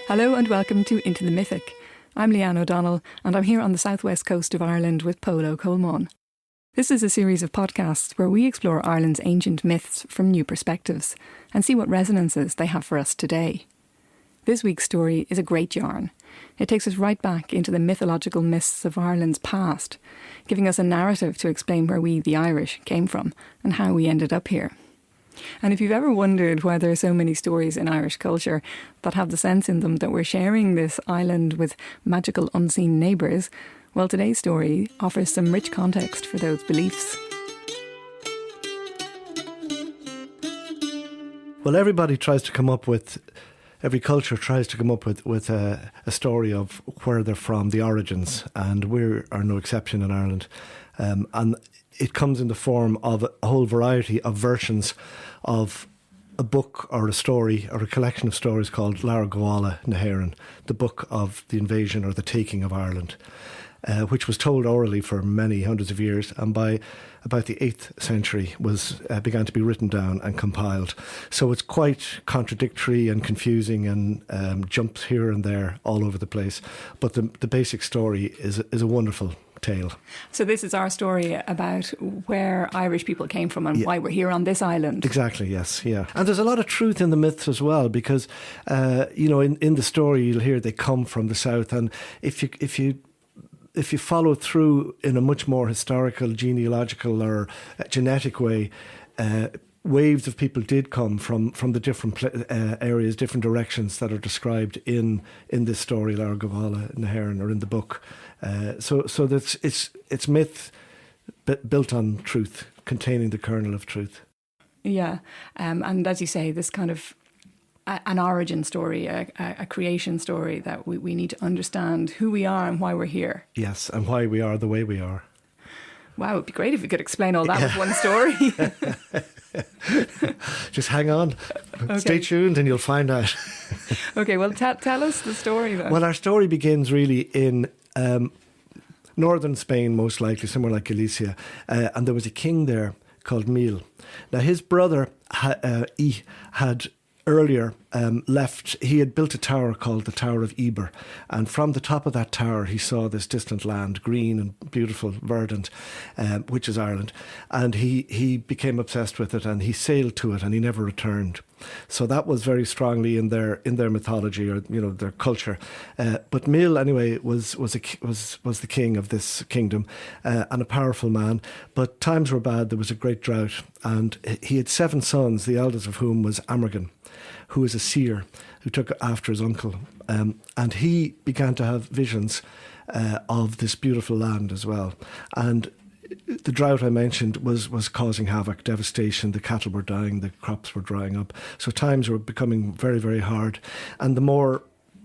Hello and welcome to Into the Mythic. I'm Leanne O'Donnell and I'm here on the southwest coast of Ireland with Polo Colmán. This is a series of podcasts where we explore Ireland's ancient myths from new perspectives and see what resonances they have for us today. This week's story is a great yarn. It takes us right back into the mythological myths of Ireland's past, giving us a narrative to explain where we, the Irish, came from and how we ended up here. And if you've ever wondered why there are so many stories in Irish culture that have the sense in them that we're sharing this island with magical unseen neighbours, well, today's story offers some rich context for those beliefs. Well, every culture tries to come up with a story of where they're from, the origins, and we are no exception in Ireland. And it comes in the form of a whole variety of versions of a book or a story or a collection of stories called Lara Gabhála na hÉireann, the book of the invasion or the taking of Ireland, which was told orally for many hundreds of years, and by about the 8th century began to be written down and compiled. So it's quite contradictory and confusing and jumps here and there all over the place. But the basic story is a wonderful tale. So this is our story about where Irish people came from and why we're here on this island. Exactly, yes, yeah. And there's a lot of truth in the myths as well, because in the story you'll hear they come from the south, and if you follow through in a much more historical, genealogical or genetic way, waves of people did come from the different areas, different directions that are described in this story, Lara Gabhála na hÉireann, or in the book. So that's it's myth built on truth, containing the kernel of truth. Yeah, and as you say, this kind of an origin story, a creation story that we need to understand who we are and why we're here. Yes, and why we are the way we are. Wow, it'd be great if we could explain all that with one story. Just hang on. Okay. Stay tuned and you'll find out. Okay, well, tell us the story then. Well, our story begins really in northern Spain, most likely, somewhere like Galicia. And there was a king there called Mil. Now, his brother, he had earlier left. He had built a tower called the Tower of Eber, and from the top of that tower he saw this distant land, green and beautiful, verdant, which is Ireland, and he became obsessed with it, and he sailed to it and he never returned. So that was very strongly in their mythology, or their culture. But Mil anyway was the king of this kingdom, and a powerful man. But times were bad. There was a great drought, and he had 7 sons, the eldest of whom was Amergin, who was a seer who took after his uncle, and he began to have visions of this beautiful land as well. And the drought I mentioned was causing havoc, devastation. The cattle were dying, the crops were drying up. So times were becoming very, very hard. And the more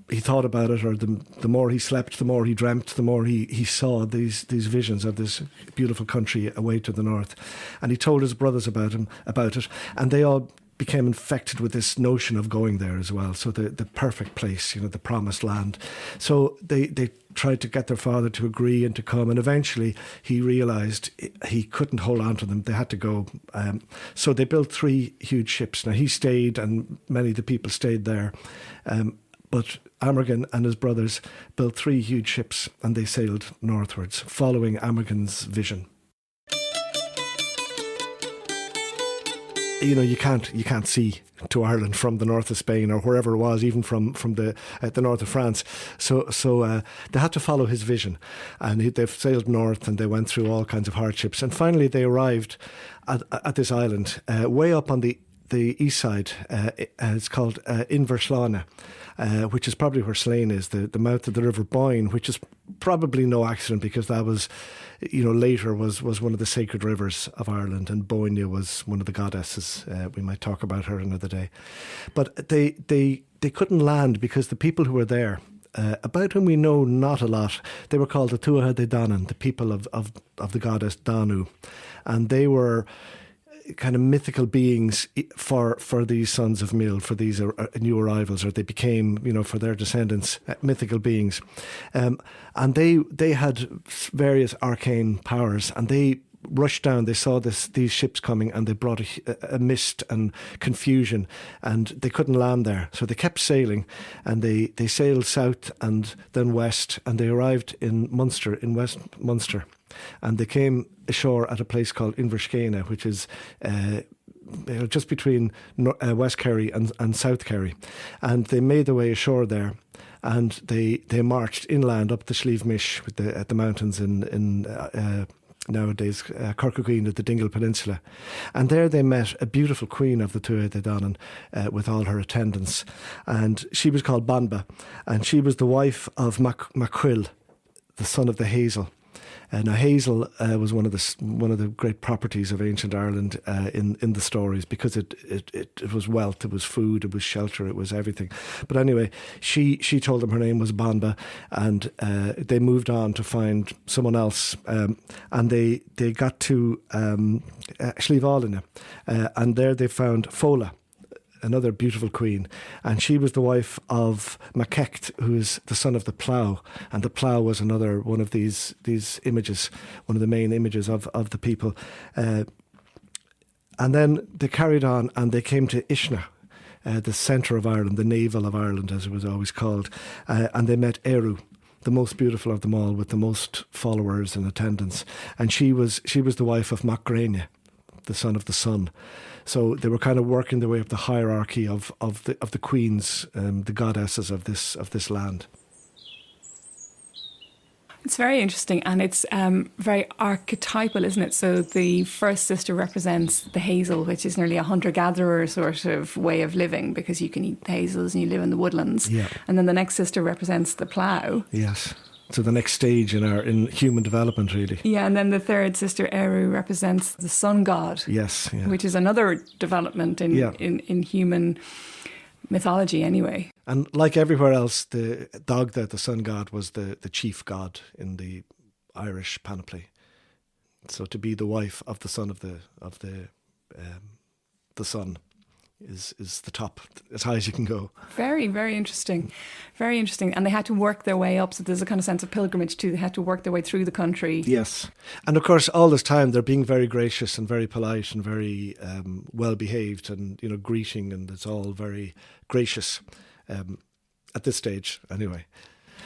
he thought about it, or the more he slept, the more he dreamt, the more he saw these visions of this beautiful country away to the north. And he told his brothers about it, and they all became infected with this notion of going there as well. So the perfect place, the promised land. So they tried to get their father to agree and to come, and eventually he realised he couldn't hold on to them. They had to go. So they built 3 huge ships. Now he stayed, and many of the people stayed there. But Amergin and his brothers built 3 huge ships, and they sailed northwards, following Amergin's vision. You can't see to Ireland from the north of Spain or wherever it was, even from the north of France. So they had to follow his vision, and they've sailed north and they went through all kinds of hardships, and finally they arrived at this island way up on the east side. It's called Inverslane, which is probably where Slane is, the mouth of the River Boyne, which is probably no accident, because that was, later was one of the sacred rivers of Ireland, and Boine was one of the goddesses. We might talk about her another day. But they couldn't land because the people who were there, about whom we know not a lot, they were called the Tuatha De Dannan, the people of the goddess Danu, and they were kind of mythical beings for these sons of Mil, for these new arrivals, or they became, for their descendants, mythical beings. And they had various arcane powers, and they rushed down. They saw these ships coming, and they brought a mist and confusion, and they couldn't land there. So they kept sailing, and they sailed south and then west, and they arrived in Munster, in West Munster. And they came ashore at a place called Inverskena, which is just between West Kerry and South Kerry. And they made their way ashore there, and they marched inland up the Slieve Mish at the mountains in nowadays Corcoqueen at the Dingle Peninsula. And there they met a beautiful queen of the Tuatha De Dannan with all her attendants. And she was called Banba, and she was the wife of Macquill, the son of the Hazel. Now Hazel was one of the great properties of ancient Ireland in the stories, because it was wealth, it was food, it was shelter, it was everything. But anyway, she told them her name was Banba, and they moved on to find someone else, and they got to Slieve and there they found Fola, another beautiful queen, and she was the wife of Macecht, who is the son of the plough, and the plough was another one of these images, one of the main images of the people. And then they carried on, and they came to Ishna, the centre of Ireland, the navel of Ireland, as it was always called, and they met Eru, the most beautiful of them all, with the most followers and attendants, and she was the wife of Macgrania, the son of the sun. So they were kind of working their way up the hierarchy of the queens, the goddesses of this land. It's very interesting, and it's very archetypal, isn't it? So the first sister represents the hazel, which is nearly a hunter-gatherer sort of way of living, because you can eat hazels and you live in the woodlands. Yeah. And then the next sister represents the plough. Yes. So the next stage in human development, really. Yeah, and then the third sister, Eru, represents the sun god. Yes, yeah. Which is another development in human mythology anyway. And like everywhere else, the Dagda, the sun god, was the chief god in the Irish panoply. So to be the wife of the son of the sun is the top, as high as you can go. Very, very interesting. Very interesting. And they had to work their way up. So there's a kind of sense of pilgrimage too. They had to work their way through the country. Yes. And of course, all this time, they're being very gracious and very polite and very well-behaved and, greeting. And it's all very gracious at this stage, anyway.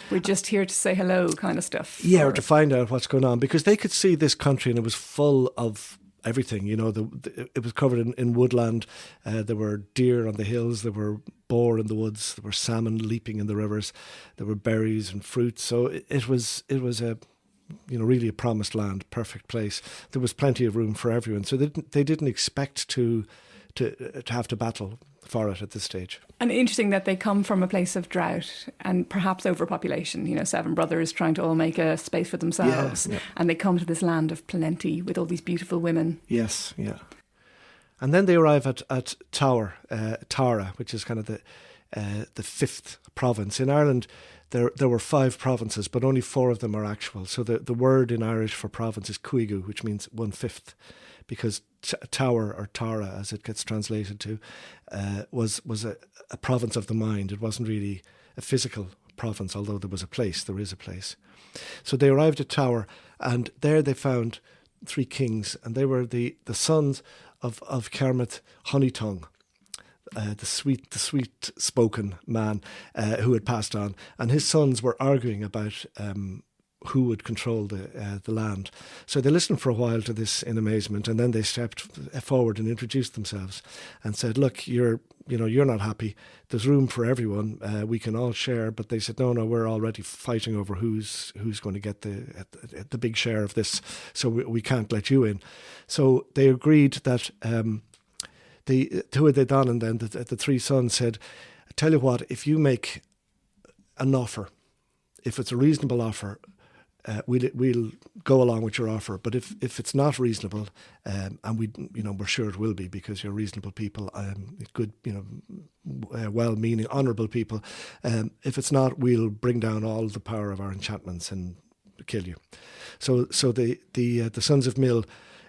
We're just here to say hello kind of stuff. Yeah, or to find out what's going on. Because they could see this country and it was full of everything, it was covered in woodland. There were deer on the hills, there were boar in the woods, there were salmon leaping in the rivers, there were berries and fruits. So it was a really a promised land, perfect place. There was plenty of room for everyone. So they didn't expect to have to battle for it at this stage. And interesting that they come from a place of drought and perhaps overpopulation, 7 brothers trying to all make a space for themselves. Yeah. And they come to this land of plenty with all these beautiful women. Yes, yeah. And then they arrive at Tara, which is kind of the 5th province. In Ireland, there were 5 provinces, but only 4 of them are actual. So the word in Irish for province is cuigu, which means 1/5, because Tower, or Tara as it gets translated to, was a province of the mind. It wasn't really a physical province, although there is a place. So they arrived at Tower, and there they found 3 kings, and they were the sons of Kermit Honeytongue, the sweet-spoken man who had passed on, and his sons were arguing about who would control the land. So they listened for a while to this in amazement, and then they stepped forward and introduced themselves and said, "Look, you're not happy. There's room for everyone. We can all share." But they said, "No, we're already fighting over who's going to get the big share of this. So we can't let you in." So they agreed that the Tuatha De Dannan, then the 3 sons, said, "Tell you what, if you make an offer, if it's a reasonable offer, we'll go along with your offer. But if it's not reasonable, and we're sure it will be, because you're reasonable people, good, well-meaning, honourable people. If it's not, we'll bring down all the power of our enchantments and kill you." So the sons of Mill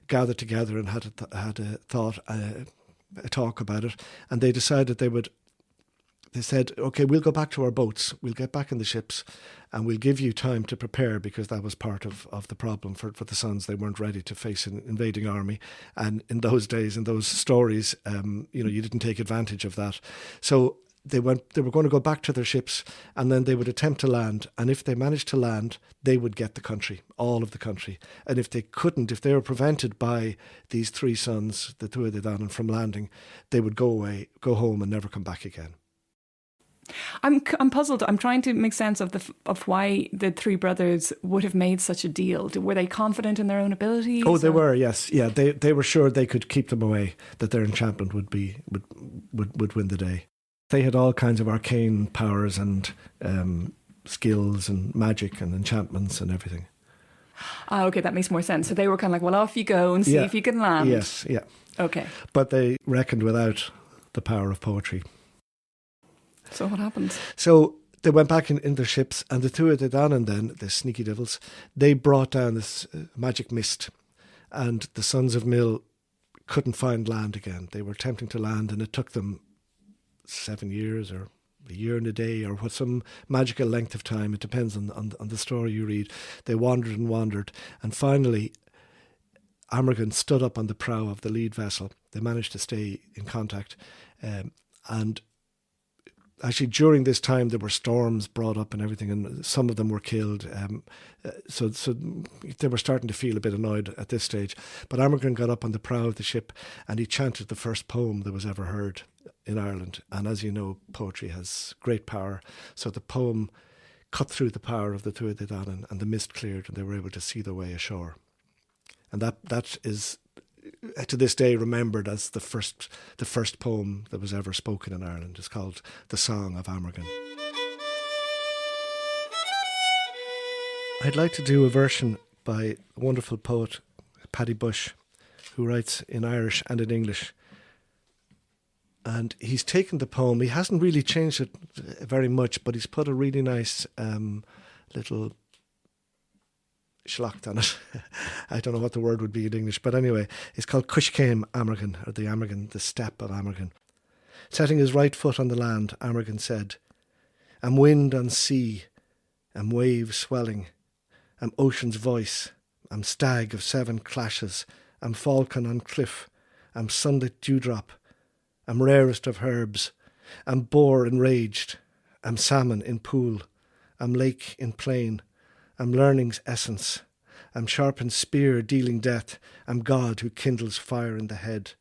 gathered together and had a talk about it, and they decided they would they said, okay, we'll go back to our boats, we'll get back in the ships, and we'll give you time to prepare, because that was part of the problem for the sons. They weren't ready to face an invading army. And in those days, in those stories, you didn't take advantage of that. So they were going to go back to their ships, and then they would attempt to land. And if they managed to land, they would get the country, all of the country. And if they couldn't, if they were prevented by these three sons, the Tuatha De Dannan, from landing, they would go away, go home, and never come back again. I'm puzzled. I'm trying to make sense of why the three brothers would have made such a deal. Were they confident in their own abilities? Oh, they were. Yes, yeah. They were sure they could keep them away. That their enchantment would win the day. They had all kinds of arcane powers and skills and magic and enchantments and everything. Ah, okay, that makes more sense. So they were kind of like, well, off you go and see if you can land. Yes, yeah. Okay. But they reckoned without the power of poetry. So what happened? So they went back in their ships, and the Tuatha De Dannan then, the sneaky devils, they brought down this magic mist, and the sons of Mill couldn't find land again. They were attempting to land, and it took them 7 years or a year and a day or some magical length of time. It depends on the story you read. They wandered and wandered, and finally Amergin stood up on the prow of the lead vessel. They managed to stay in contact, and actually, during this time, there were storms brought up and everything, and some of them were killed. So they were starting to feel a bit annoyed at this stage. But Amergin got up on the prow of the ship, and he chanted the first poem that was ever heard in Ireland. And as you know, poetry has great power. So the poem cut through the power of the Tuatha De Dannan, and the mist cleared, and they were able to see their way ashore. And that is, to this day, remembered as the first poem that was ever spoken in Ireland. It's called The Song of Amergin. I'd like to do a version by a wonderful poet, Paddy Bush, who writes in Irish and in English. And he's taken the poem, he hasn't really changed it very much, but he's put a really nice little schlacht on it. I don't know what the word would be in English, but anyway, it's called Cushcame Amergin, or the Amergin, the step of Amergin. Setting his right foot on the land, Amergin said, "Am wind on sea, am wave swelling, am ocean's voice, am stag of seven clashes, am falcon on cliff, am sunlit dewdrop, am rarest of herbs, am boar enraged, am salmon in pool, am lake in plain, am learning's essence, am sharpened spear dealing death, am God who kindles fire in the head.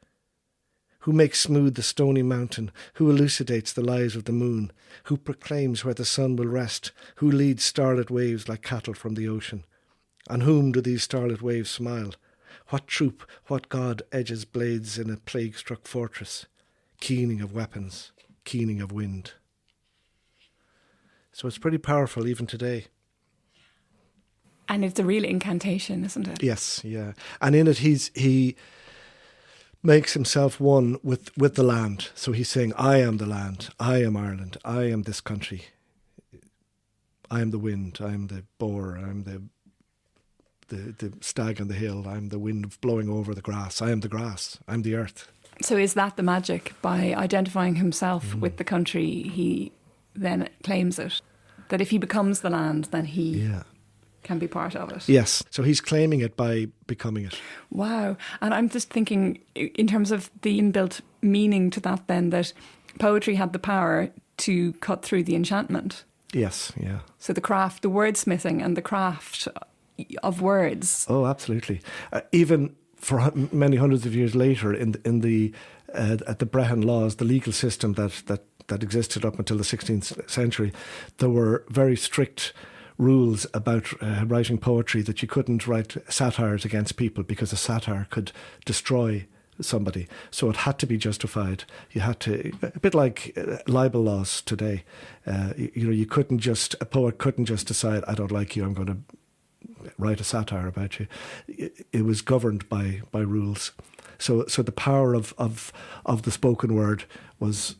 Who makes smooth the stony mountain, who elucidates the lies of the moon, who proclaims where the sun will rest, who leads starlit waves like cattle from the ocean. On whom do these starlit waves smile? What troop, what god edges blades in a plague-struck fortress? Keening of weapons, keening of wind." So it's pretty powerful even today. And it's a real incantation, isn't it? Yes, yeah. And in it he makes himself one with the land. So he's saying, I am the land, I am Ireland, I am this country. I am the wind, I am the boar, I am the stag on the hill, I am the wind blowing over the grass, I am the grass, I am the earth. So is that the magic? By identifying himself with the country, he then claims it? That if he becomes the land, then he can be part of it? Yes. So he's claiming it by becoming it. Wow. And I'm just thinking, in terms of the inbuilt meaning to that then, that poetry had the power to cut through the enchantment. Yes, yeah. So the craft, the wordsmithing and the craft of words. Oh, absolutely. Even for many hundreds of years later, in the at the Brehon laws, the legal system that existed up until the 16th century, there were very strict rules about writing poetry, that you couldn't write satires against people because a satire could destroy somebody. So it had to be justified. You had to, a bit like libel laws today. A poet couldn't just decide, I don't like you, I'm going to write a satire about you. It was governed by rules. So the power of the spoken word was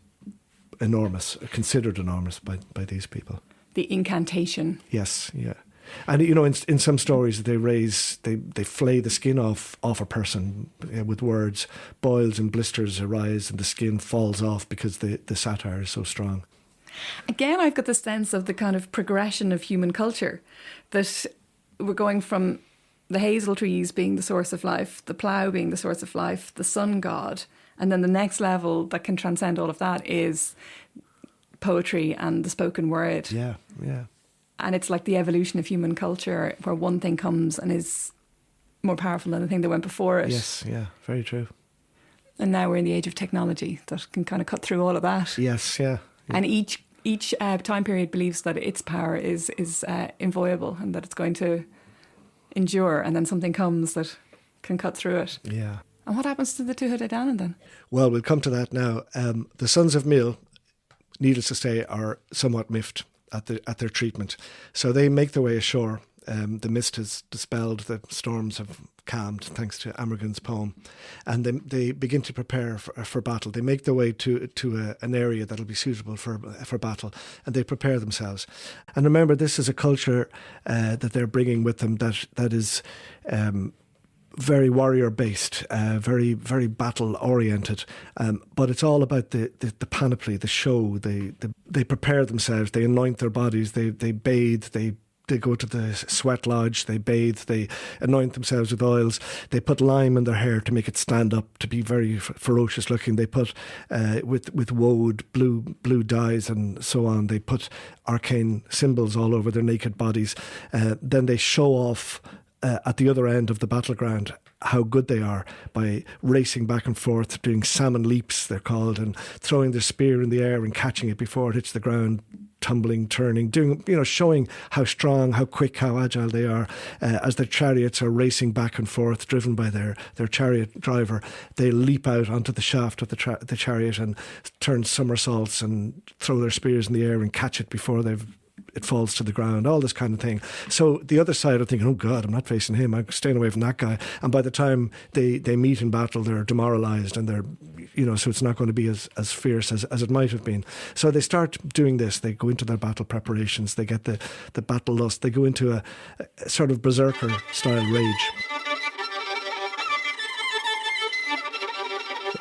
enormous, considered enormous by these people. The incantation. Yes, yeah. And in some stories they flay the skin off a person with words. Boils and blisters arise and the skin falls off because the satire is so strong. Again, I've got the sense of the kind of progression of human culture, that we're going from the hazel trees being the source of life, the plough being the source of life, the sun god, and then the next level that can transcend all of that is poetry and the spoken word. Yeah. And it's like the evolution of human culture, where one thing comes and is more powerful than the thing that went before it. Yes, yeah, very true. And now we're in the age of technology that can kind of cut through all of that. Yes, yeah. And each time period believes that its power is inviolable and that it's going to endure, and then something comes that can cut through it. Yeah. And what happens to the Tuatha De Dannan then? Well, we'll come to that now. The sons of Mill, needless to say, are somewhat miffed at their treatment. So they make their way ashore. The mist has dispelled, the storms have calmed, thanks to Amergan's poem. And they begin to prepare for battle. They make their way to an area that'll be suitable for battle, and they prepare themselves. And remember, this is a culture that they're bringing with them that is very warrior-based, very, very battle-oriented. But it's all about the panoply, the show. They prepare themselves, they anoint their bodies, they bathe, they go to the sweat lodge, they bathe, they anoint themselves with oils, they put lime in their hair to make it stand up, to be very ferocious looking. They put, with woad, blue dyes and so on, they put arcane symbols all over their naked bodies. Then they show off at the other end of the battleground how good they are by racing back and forth, doing salmon leaps, they're called, and throwing their spear in the air and catching it before it hits the ground, tumbling, turning, doing, showing how strong, how quick, how agile they are. As their chariots are racing back and forth, driven by their chariot driver, they leap out onto the shaft of the chariot and turn somersaults and throw their spears in the air and catch it before it falls to the ground, all this kind of thing. So the other side are thinking, oh God, I'm not facing him, I'm staying away from that guy. And by the time they meet in battle, they're demoralised, and they're, so it's not going to be as fierce as it might have been. So they start doing this. They go into their battle preparations, they get the battle lust, they go into a sort of berserker style rage.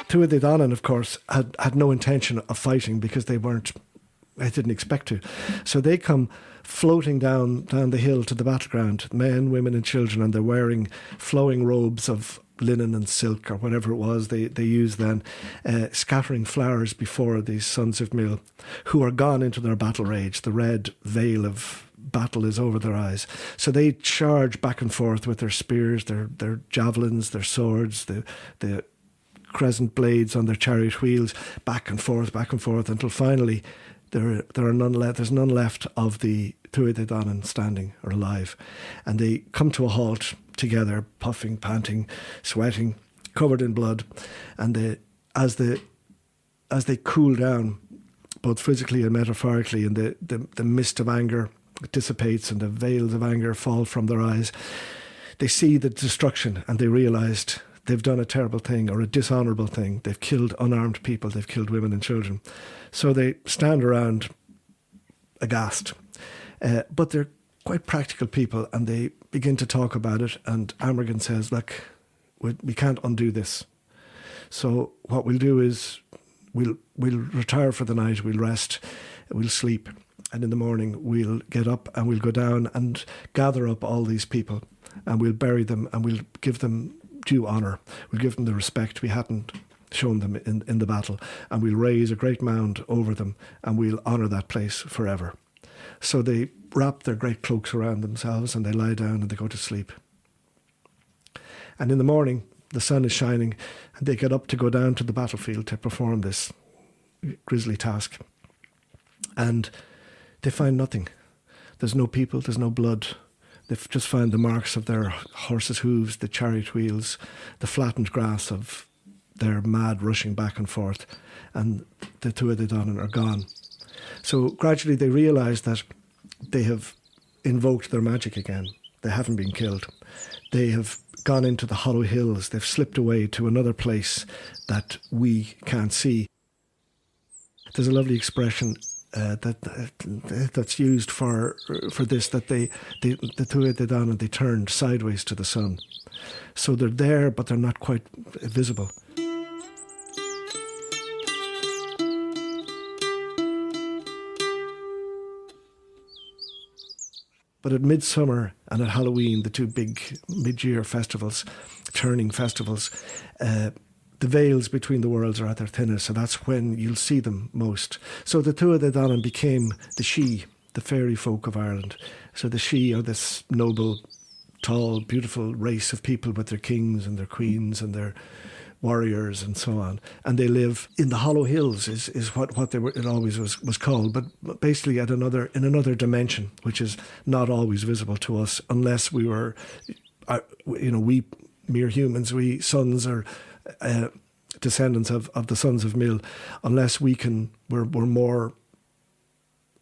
Tuatha De Dannan, of course, had no intention of fighting because they didn't expect to. So they come floating down the hill to the battleground, men, women and children, and they're wearing flowing robes of linen and silk or whatever it was they used then, scattering flowers before these sons of Mill, who are gone into their battle rage. The red veil of battle is over their eyes. So they charge back and forth with their spears, their javelins, their swords, the crescent blades on their chariot wheels, back and forth, until finally there's none left of the Tuatha De Dannan standing or alive. And they come to a halt together, puffing, panting, sweating, covered in blood. And as they cool down, both physically and metaphorically, and the mist of anger dissipates and the veils of anger fall from their eyes, they see the destruction and they realised they've done a terrible thing or a dishonourable thing. They've killed unarmed people. They've killed women and children. So they stand around aghast. But they're quite practical people, and they begin to talk about it. And Amergan says, look, we can't undo this. So what we'll do is we'll retire for the night. We'll rest. We'll sleep. And in the morning, we'll get up and we'll go down and gather up all these people. And we'll bury them and we'll give them due honour. We'll give them the respect we hadn't shown them in the battle, and we'll raise a great mound over them and we'll honour that place forever. So they wrap their great cloaks around themselves and they lie down and they go to sleep. And in the morning, the sun is shining and they get up to go down to the battlefield to perform this grisly task. And they find nothing. There's no people, there's no blood. They've just found the marks of their horses' hooves, the chariot wheels, the flattened grass of their mad rushing back and forth, and the Tuatha De Dannan are gone. So gradually they realise that they have invoked their magic again. They haven't been killed. They have gone into the hollow hills. They've slipped away to another place that we can't see. There's a lovely expression that's used for this, that the Tuatha De Dannan, they turned sideways to the sun. So they're there, but they're not quite visible. But at Midsummer and at Halloween, the two big mid-year festivals, turning festivals, the veils between the worlds are at their thinnest, so that's when you'll see them most. So the Tuatha De Dannan became the Sidhe, the fairy folk of Ireland. So the Sidhe are this noble, tall, beautiful race of people with their kings and their queens and their warriors and so on. And they live in the Hollow Hills is what they were, it always was called, but basically in another dimension, which is not always visible to us unless we were, we mere humans, we sons or descendants of the sons of Mill, unless we're more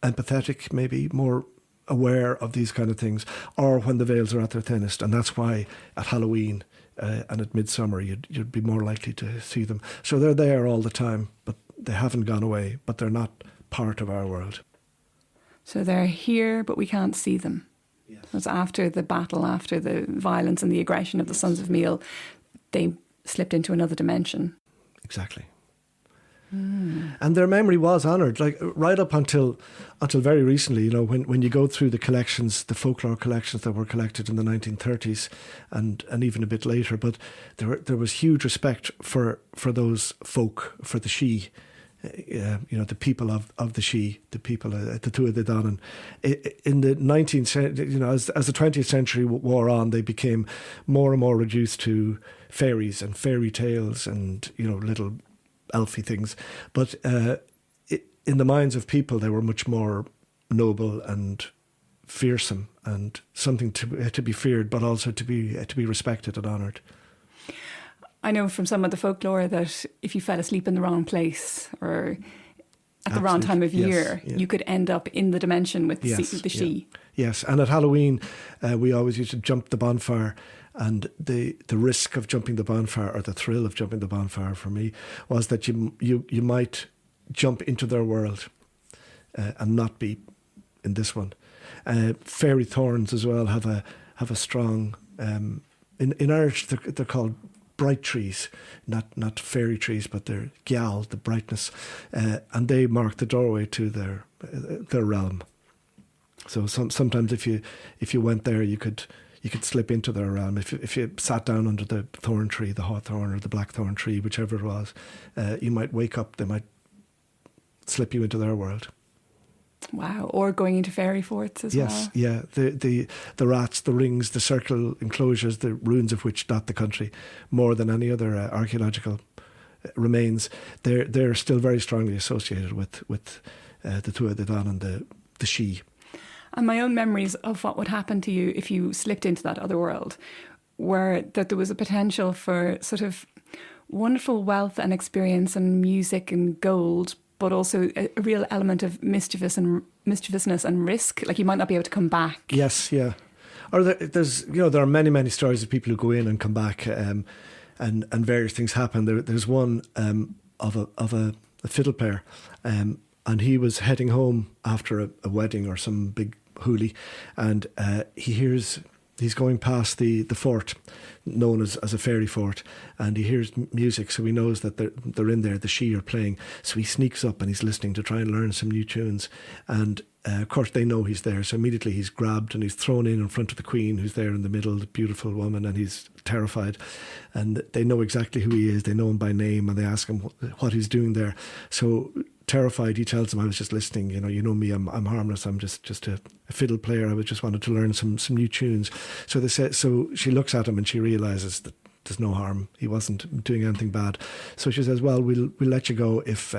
empathetic, maybe more aware of these kind of things, or when the veils are at their thinnest. And that's why at Halloween and at Midsummer you'd be more likely to see them. So they're there all the time, but they haven't gone away, but they're not part of our world. So they're here, but we can't see them. Yes. It's after the battle, after the violence and the aggression of the Sons of Meal, they slipped into another dimension. Exactly. And their memory was honoured, like right up until very recently. When you go through the collections, the folklore collections that were collected in the 1930s, and even a bit later, but there was huge respect for those folk, for the Sidhe, the people of the Sidhe, the people at the Tuatha De Dannan. In the 19th century, as the 20th century wore on, they became more and more reduced to fairies and fairy tales and little elfy things, but in the minds of people they were much more noble and fearsome and something to be feared, but also to be respected and honoured. I know from some of the folklore that if you fell asleep in the wrong place or at the wrong time of year, you could end up in the dimension with the Sidhe. Yes, and at Halloween we always used to jump the bonfire. And the risk of jumping the bonfire, or the thrill of jumping the bonfire for me, was that you might jump into their world and not be in this one. Fairy thorns as well have a strong. In Irish they're called bright trees, not fairy trees, but they're gyal, the brightness, and they mark the doorway to their realm. So sometimes if you went there, you could slip into their realm. If you sat down under the thorn tree, the hawthorn or the blackthorn tree, whichever it was, you might wake up, they might slip you into their world. Wow, or going into fairy forts as well. Yes, yeah. The rats, the rings, the circle enclosures, the ruins of which dot the country more than any other archaeological remains, they're still very strongly associated with the Tuatha De Dannan and the Sidhe. And my own memories of what would happen to you if you slipped into that other world were that there was a potential for sort of wonderful wealth and experience and music and gold, but also a real element of mischievousness and risk. Like you might not be able to come back. Yes, yeah. Or there are many stories of people who go in and come back, and various things happen. There's one of a fiddle player, and he was heading home after a wedding or some big hoolie, and he's going past the fort known as a fairy fort, and he hears music, so he knows that they're in there, the Sidhe are playing. So he sneaks up and he's listening to try and learn some new tunes, and of course they know he's there, so immediately he's grabbed and he's thrown in front of the Queen, who's there in the middle, the beautiful woman, and he's terrified, and they know exactly who he is, they know him by name, and they ask him what he's doing there. So terrified, he tells them, I was just listening, you know me, I'm harmless, I'm just a fiddle player, I just wanted to learn some new tunes. So she looks at him and she realises that there's no harm, he wasn't doing anything bad. So she says, well, we'll let you go if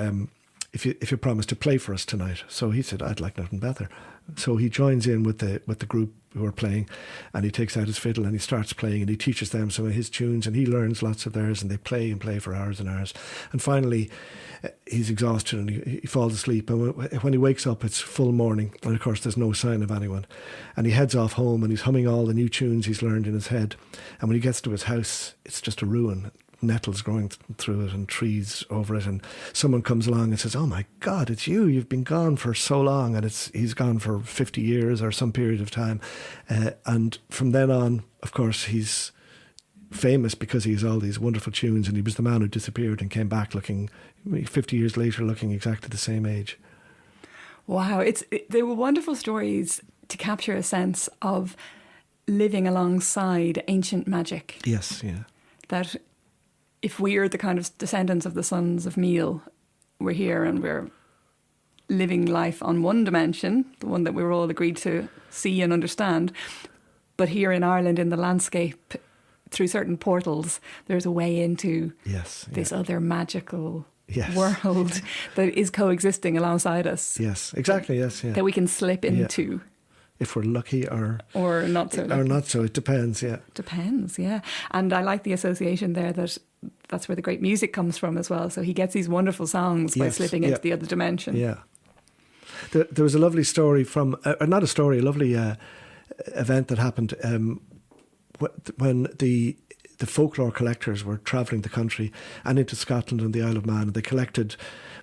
you promise to play for us tonight. So he said, I'd like nothing better. So he joins in with the group who are playing, and he takes out his fiddle and he starts playing, and he teaches them some of his tunes, and he learns lots of theirs, and they play for hours and hours. And finally he's exhausted and he falls asleep, and when he wakes up it's full morning, and of course there's no sign of anyone, and he heads off home and he's humming all the new tunes he's learned in his head. And when he gets to his house, it's just a ruin, nettles growing through it and trees over it, and someone comes along and says, oh my God, it's you've been gone for so long. And he's gone for 50 years or some period of time, and from then on, of course, he's famous because he has all these wonderful tunes, and he was the man who disappeared and came back 50 years later looking exactly the same age. Wow, they were wonderful stories to capture a sense of living alongside ancient magic. Yes, yeah. That if we're the kind of descendants of the sons of Meal, we're here and we're living life on one dimension, the one that we were all agreed to see and understand. But here in Ireland, in the landscape, through certain portals, there's a way into this other magical world that is coexisting alongside us. Yes, exactly, yes, yeah. That we can slip into. Yeah. If we're lucky or not so lucky. Or not so, it depends, yeah. Depends, yeah. And I like the association there that that's where the great music comes from as well. So he gets these wonderful songs by slipping into the other dimension. Yeah. There was a lovely story from, not a story, a lovely event that happened when the folklore collectors were travelling the country and into Scotland and the Isle of Man, and they collected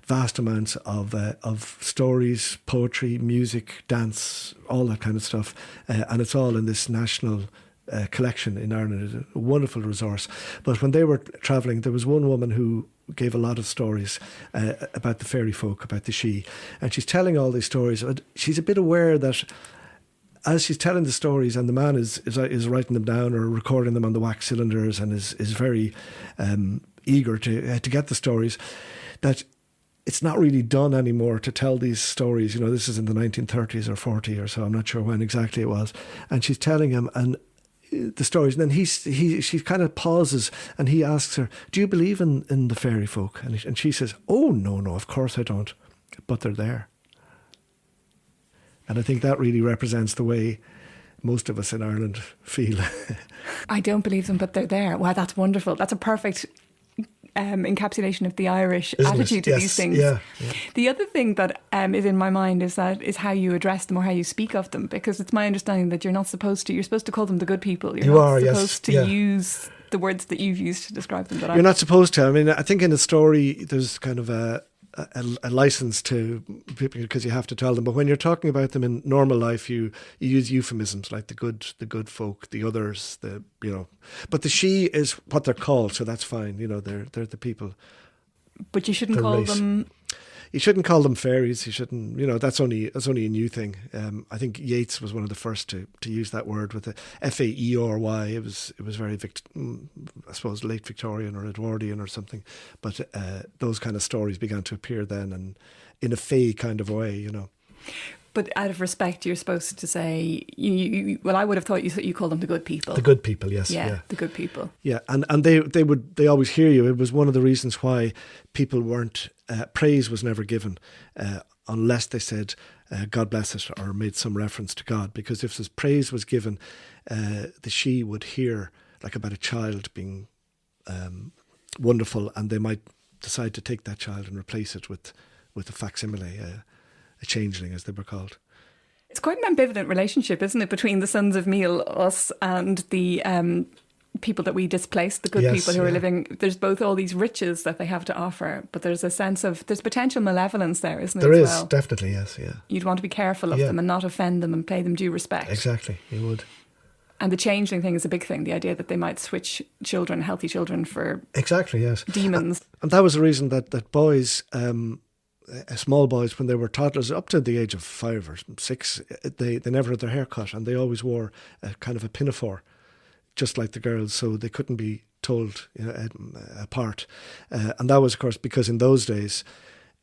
vast amounts of stories, poetry, music, dance, all that kind of stuff, and it's all in this national collection in Ireland. It's a wonderful resource. But when they were travelling, there was one woman who gave a lot of stories about the fairy folk, about the Sidhe, and she's telling all these stories. She's a bit aware that as she's telling the stories, and the man is writing them down or recording them on the wax cylinders, and is very eager to get the stories, that it's not really done anymore to tell these stories. You know, this is in the 1930s or 40 or so. I'm not sure when exactly it was. And she's telling him and the stories, and then she kind of pauses, and he asks her, "Do you believe in the fairy folk?" And she says, "Oh no, of course I don't, but they're there." And I think that really represents the way most of us in Ireland feel. I don't believe them, but they're there. Wow, that's wonderful. That's a perfect encapsulation of the Irish attitude to these things. Yeah. The other thing that is in my mind is how you address them or how you speak of them, because it's my understanding that you're supposed to call them the good people. You're not supposed to use the words that you've used to describe them. You're not supposed to. I mean, I think in a story there's kind of a license to people because you have to tell them, but when you're talking about them in normal life, you use euphemisms like the good folk, the others, but the Sidhe is what they're called, so that's fine. They're the people. But you shouldn't call them. You shouldn't call them fairies. You shouldn't. That's only a new thing. I think Yeats was one of the first to use that word with the Faery. It was very, I suppose, late Victorian or Edwardian or something. But those kind of stories began to appear then, and in a fae kind of way, But out of respect, you're supposed to say, I would have thought you call them the good people. The good people, yes. Yeah, the good people. Yeah, and they always hear you. It was one of the reasons why people weren't, praise was never given unless they said, God bless it, or made some reference to God. Because if this praise was given, the Sidhe would hear like about a child being wonderful, and they might decide to take that child and replace it with a facsimile, a changeling, as they were called. It's quite an ambivalent relationship, isn't it, between the sons of Meal, us, and the people that we displaced, the good people who are living. There's both all these riches that they have to offer, but there's a sense of, there's potential malevolence there, isn't there? There is, definitely, yes, yeah. You'd want to be careful of them and not offend them and pay them due respect. Exactly, you would. And the changeling thing is a big thing, the idea that they might switch children, healthy children, for exactly, yes, demons. And that was the reason that boys... small boys, when they were toddlers, up to the age of 5 or 6, they never had their hair cut, and they always wore a kind of a pinafore, just like the girls, so they couldn't be told apart. And that was, of course, because in those days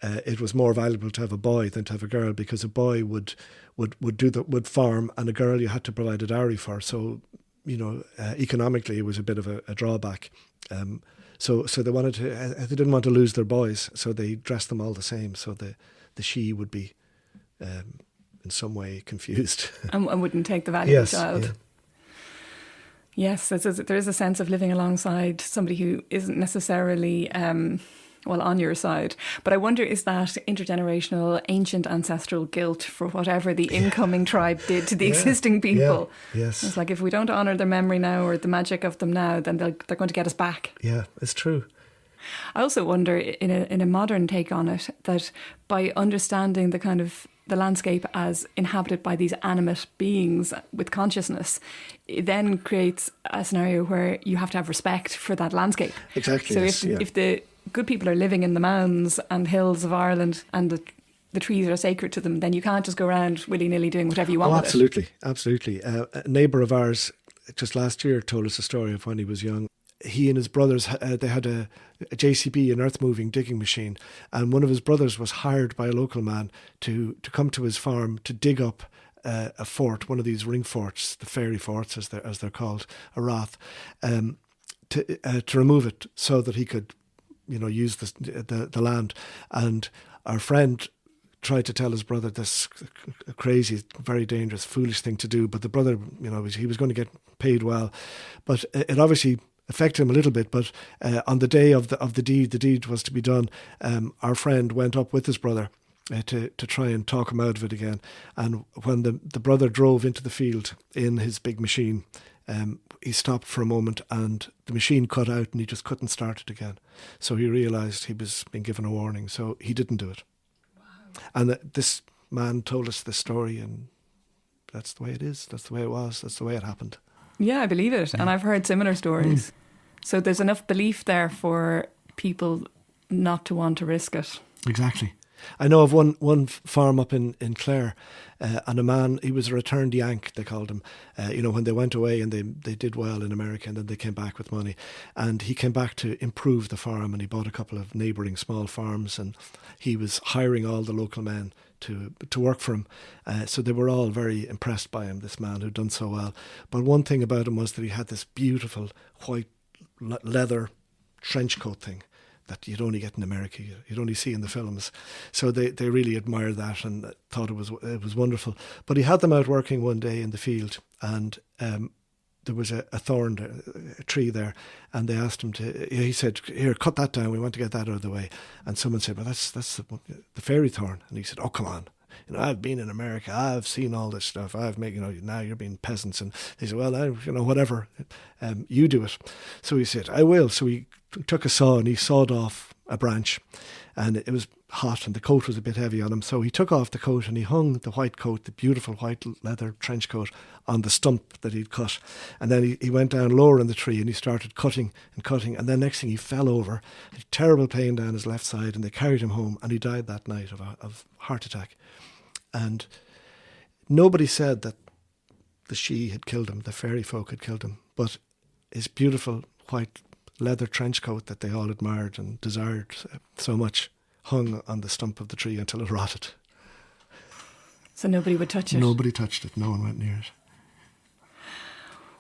it was more valuable to have a boy than to have a girl, because a boy would farm, and a girl you had to provide a dowry for. So economically it was a bit of a drawback. So they wanted to. They didn't want to lose their boys, so they dressed them all the same. So the Sidhe would be, in some way, confused and wouldn't take the value of the child. Yeah. Yes, there is a sense of living alongside somebody who isn't necessarily on your side. But I wonder, is that intergenerational, ancient ancestral guilt for whatever the incoming tribe did to the existing people? Yeah. Yes. It's like, if we don't honour their memory now or the magic of them now, then they're going to get us back. Yeah, it's true. I also wonder, in a modern take on it, that by understanding the kind of the landscape as inhabited by these animate beings with consciousness, it then creates a scenario where you have to have respect for that landscape. Exactly. So if the good people are living in the mounds and hills of Ireland, and the the trees are sacred to them, then you can't just go around willy-nilly doing whatever you want with absolutely, absolutely. A neighbour of ours just last year told us a story of when he was young. He and his brothers, they had a JCB, an earth-moving digging machine, and one of his brothers was hired by a local man to come to his farm to dig up a fort, one of these ring forts, the fairy forts as they're called, a rath, to remove it so that he could, use the land. And our friend tried to tell his brother this crazy, very dangerous, foolish thing to do, but the brother, he was going to get paid well, but it obviously affected him a little bit. But on the day of the deed was to be done. Our friend went up with his brother to try and talk him out of it again. And when the brother drove into the field in his big machine, he stopped for a moment and the machine cut out and he just couldn't start it again. So he realised he was being given a warning, so he didn't do it. Wow. And this man told us this story, and that's the way it is. That's the way it was. That's the way it happened. Yeah, I believe it. And I've heard similar stories. So there's enough belief there for people not to want to risk it. Exactly. I know of one farm up in Clare, and a man, he was a returned Yank, they called him, when they went away and they did well in America, and then they came back with money. And he came back to improve the farm, and he bought a couple of neighbouring small farms, and he was hiring all the local men to work for him. So they were all very impressed by him, this man who'd done so well. But one thing about him was that he had this beautiful white leather trench coat thing that you'd only get in America, you'd only see in the films. So they really admired that and thought it was wonderful. But he had them out working one day in the field, and there was a thorn, a tree there, and they asked him he said, "Here, cut that down, we want to get that out of the way." And someone said, "Well, that's the fairy thorn." And he said, "Oh, come on. I've been in America, I've seen all this stuff, now you're being peasants." And they said, "Well, whatever, you do it." So he said, "I will." So he took a saw and he sawed off a branch, and it was hot and the coat was a bit heavy on him. So he took off the coat and he hung the white coat, the beautiful white leather trench coat, on the stump that he'd cut. And then he went down lower in the tree and he started cutting and cutting. And then next thing he fell over, a terrible pain down his left side, and they carried him home, and he died that night of heart attack. And nobody said that the she had killed him, the fairy folk had killed him, but his beautiful white leather trench coat that they all admired and desired so much hung on the stump of the tree until it rotted. So nobody would touch it? Nobody touched it. No one went near it.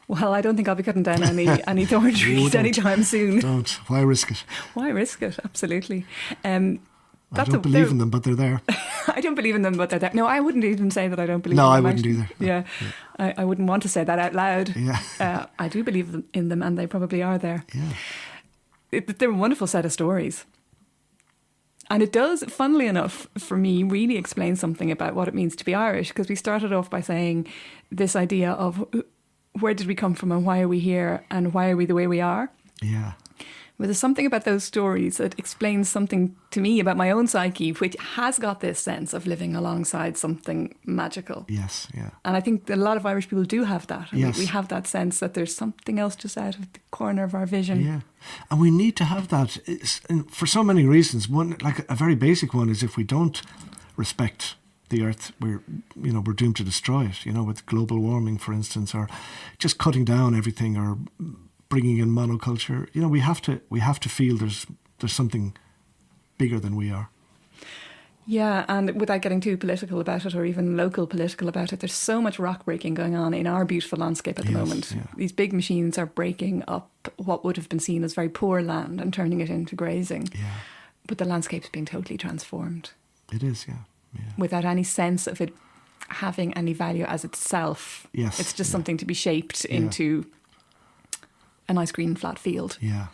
Well, I don't think I'll be cutting down any thorn trees anytime soon. Don't. Why risk it? Why risk it? Absolutely. I don't believe in them, but they're there. I don't believe in them, but they're there. No, I wouldn't even say that I don't believe in them. No, I wouldn't either. Yeah. I wouldn't want to say that out loud. Yeah. I do believe in them, and they probably are there. Yeah. They're a wonderful set of stories. And it does, funnily enough, for me, really explain something about what it means to be Irish, because we started off by saying this idea of where did we come from and why are we here and why are we the way we are? Yeah. But there's something about those stories that explains something to me about my own psyche, which has got this sense of living alongside something magical. Yes, yeah. And I think that a lot of Irish people do have that. Yes. We have that sense that there's something else just out of the corner of our vision. Yeah. And we need to have that for so many reasons. One, like a very basic one, is if we don't respect the earth, we're doomed to destroy it, with global warming, for instance, or just cutting down everything, or bringing in monoculture. We have to feel there's something bigger than we are. Yeah, and without getting too political about it, or even local political about it, there's so much rock breaking going on in our beautiful landscape at the moment. Yeah. These big machines are breaking up what would have been seen as very poor land and turning it into grazing. Yeah. But the landscape's being totally transformed. It is, yeah. Without any sense of it having any value as itself. Yes. It's just something to be shaped into a nice green flat field. Yeah.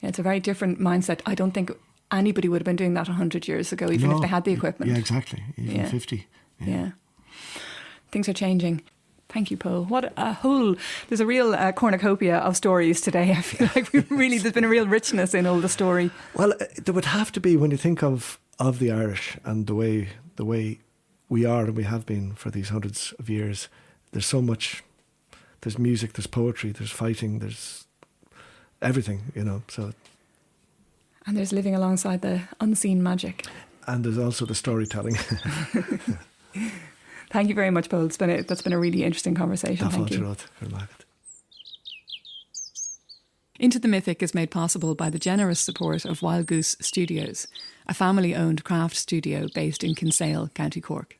It's a very different mindset. I don't think anybody would have been doing that 100 years ago, even if they had the equipment. Yeah, exactly. Even 50. Yeah. Things are changing. Thank you, Paul. There's a real cornucopia of stories today. I feel like there's been a real richness in all the story. Well, there would have to be, when you think of the Irish and the way we are and we have been for these hundreds of years, there's so much. There's music, there's poetry, there's fighting, there's everything, so. And there's living alongside the unseen magic. and there's also the storytelling. Thank you very much, Paul. That's been a really interesting conversation. Thank you. Into the Mythic is made possible by the generous support of Wild Goose Studios, a family-owned craft studio based in Kinsale, County Cork.